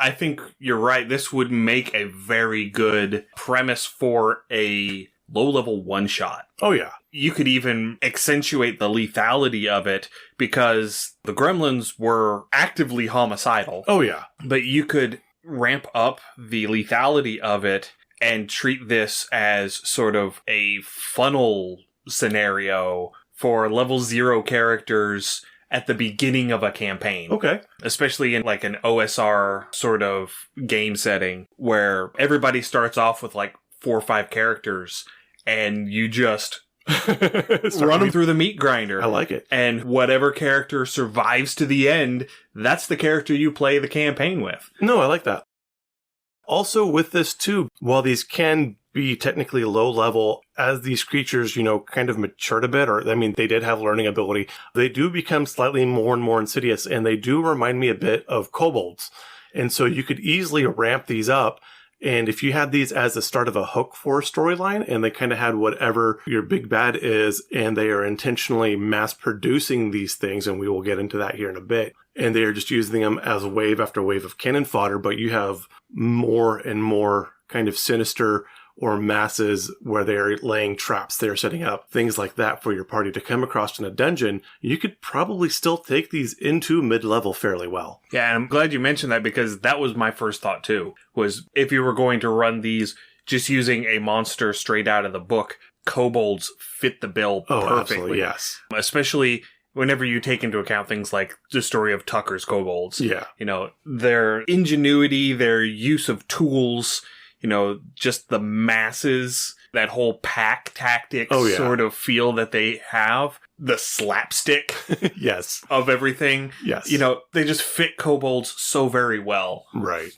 I think you're right. This would make a very good premise for a low-level one-shot. Oh, yeah. You could even accentuate the lethality of it because the Gremlins were actively homicidal. Oh, yeah. But you could ramp up the lethality of it and treat this as sort of a funnel scenario for level 0 characters at the beginning of a campaign. Okay. Especially in like an OSR sort of game setting where everybody starts off with like 4 or 5 characters and you just run them through the meat grinder. I like it. And whatever character survives to the end, that's the character you play the campaign with. No, I like that. Also with this too, while these can be technically low level, as these creatures, kind of matured a bit, or, they did have learning ability, they do become slightly more and more insidious, and they do remind me a bit of kobolds. And so you could easily ramp these up. And if you had these as the start of a hook for a storyline, and they kind of had whatever your big bad is, and they are intentionally mass producing these things, and we will get into that here in a bit, and they are just using them as wave after wave of cannon fodder, but you have more and more kind of sinister or masses where they're laying traps, they're setting up things like that for your party to come across in a dungeon, you could probably still take these into mid-level fairly well. Yeah, and I'm glad you mentioned that because that was my first thought too, was if you were going to run these just using a monster straight out of the book, kobolds fit the bill perfectly. Absolutely, yes. Especially whenever you take into account things like the story of Tucker's kobolds. Yeah. Their ingenuity, their use of tools, just the masses, that whole pack tactics sort of feel that they have, the slapstick yes. of everything. Yes. They just fit kobolds so very well. Right.